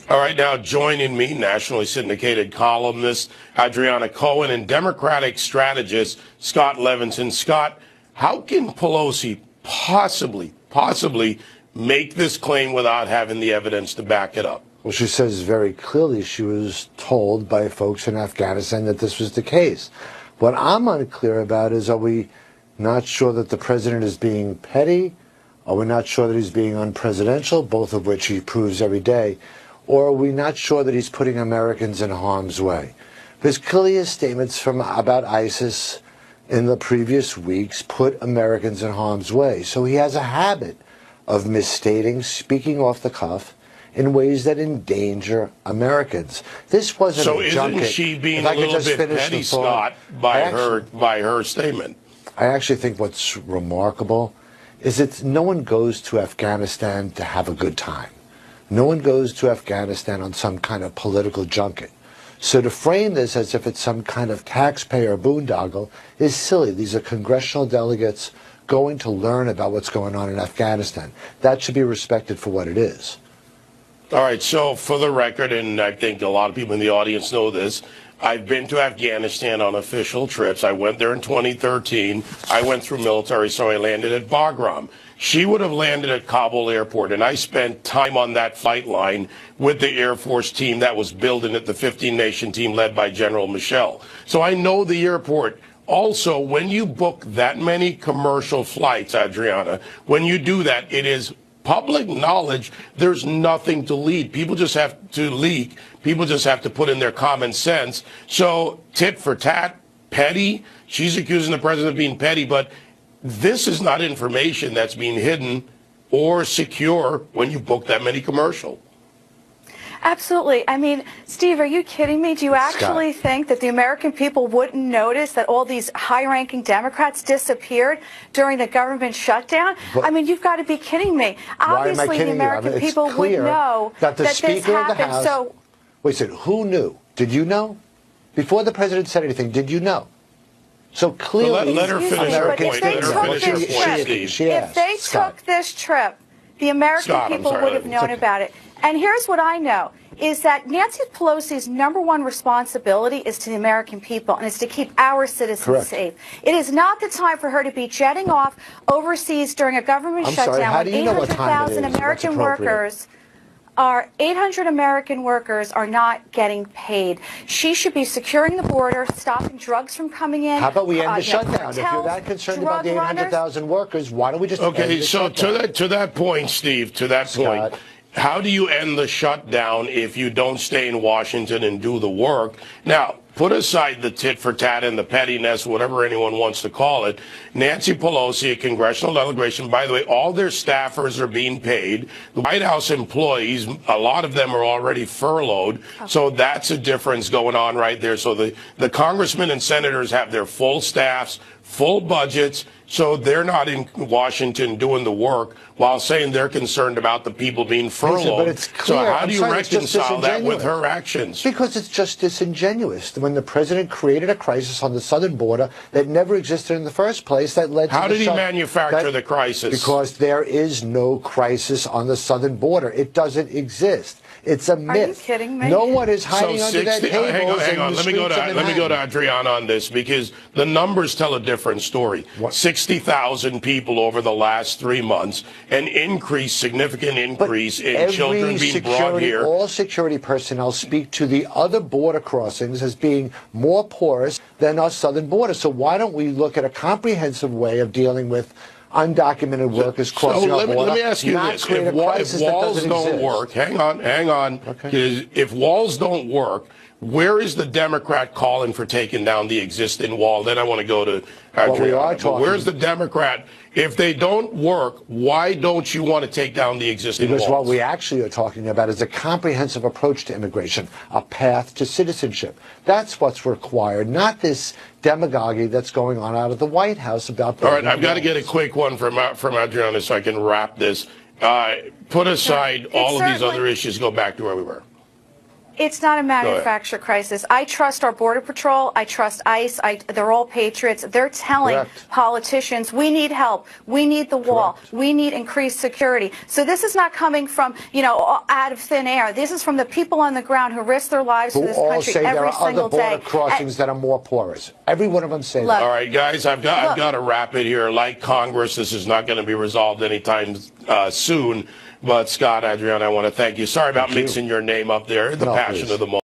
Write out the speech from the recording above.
All right, now joining me, nationally syndicated columnist Adriana Cohen and Democratic strategist Scott Levenson. Scott, how can Pelosi possibly make this claim without having the evidence to back it up? Well, she says very clearly she was told by folks in Afghanistan that this was the case. What I'm unclear about is, are we not sure that the president is being petty? Are we not sure that he's being unpresidential, both of which he proves every day? Or are we not sure that he's putting Americans in harm's way? Because clearly his statements about ISIS in the previous weeks put Americans in harm's way. So he has a habit of misstating, speaking off the cuff, in ways that endanger Americans. This wasn't so a junket. So isn't she being a little bit petty, Scott, by her statement? I actually think what's remarkable is that no one goes to Afghanistan to have a good time. No one goes to Afghanistan on some kind of political junket. So to frame this as if it's some kind of taxpayer boondoggle is silly. These are congressional delegates going to learn about what's going on in Afghanistan. That should be respected for what it is. All right, so for the record, and I think a lot of people in the audience know this, I've been to Afghanistan on official trips. I went there in 2013. I went through military, so I landed at Bagram. She would have landed at Kabul airport, and I spent time on that flight line with the Air Force team that was building it, the 15-nation team led by General Michel. So I know the airport. Also, when you book that many commercial flights, Adriana, when you do that, it is public knowledge. There's nothing to leak. People just have to put in their common sense. So tit for tat, petty. She's accusing the president of being petty, but this is not information that's being hidden or secure when you book that many commercial. Absolutely. I mean, Steve, are you kidding me? Do you actually think that the American people wouldn't notice that all these high-ranking Democrats disappeared during the government shutdown? But I mean, you've got to be kidding me. Obviously, the American people would know that this happened. So, wait a second. Who knew? Did you know? Before the president said anything, did you know? So clearly, let her finish her point. If they took this trip, the American people would have known about it. And here's what I know, is that Nancy Pelosi's #1 responsibility is to the American people, and it's to keep our citizens safe. It is not the time for her to be jetting off overseas during a government shutdown when 800,000 American workers are 800 American workers are not getting paid. She should be securing the border, stopping drugs from coming in. How about we end the shutdown? If you're that concerned about the 800,000 workers, why don't we just end the shutdown? Okay, so to that point, Steve, to that point, how do you end the shutdown if you don't stay in Washington and do the work? Now, put aside the tit for tat and the pettiness, whatever anyone wants to call it. Nancy Pelosi, a congressional delegation, by the way, all their staffers are being paid. The White House employees, a lot of them are already furloughed. So that's a difference going on right there. So the congressmen and senators have their full staffs, full budgets, so they're not in Washington doing the work while saying they're concerned about the people being furloughed. But it's clear. So how do you reconcile that with her actions? Because it's just disingenuous. When the president created a crisis on the southern border that never existed in the first place, that led to How did he manufacture the crisis? Because there is no crisis on the southern border. It doesn't exist. It's a myth. Are you kidding me? No one is hiding under that table. Hang on. Let me go to Adriana on this, because the numbers tell a different story. 60,000 people over the last 3 months, an significant increase in children being brought here. All security personnel speak to the other border crossings as being more porous than our southern border. So why don't we look at a comprehensive way of dealing with undocumented workers crossing our border? Let me ask you this. If walls don't work, hang on. Okay. If walls don't work, where is the Democrat calling for taking down the existing wall? Then I want to go to Adriana. Where's the Democrat? If they don't work, why don't you want to take down the existing walls? Because what we actually are talking about is a comprehensive approach to immigration, a path to citizenship. That's what's required, not this demagoguery that's going on out of the White House about... All right, I've got to get a quick one from Adriana so I can wrap this. Put aside all of these other issues, go back to where we were. It's not a manufacturer crisis. I trust our Border Patrol. I trust ICE. They're all patriots. They're telling politicians, we need help. We need the wall. We need increased security. So this is not coming from, out of thin air. This is from the people on the ground who risk their lives for this country every single day. There are other border crossings that are more porous. Every one of them say that. All right, guys, I've got to wrap it here. Like Congress, this is not going to be resolved anytime soon. But Scott, Adriana, I want to thank you. Sorry about mixing your name up there. The passion of the moment.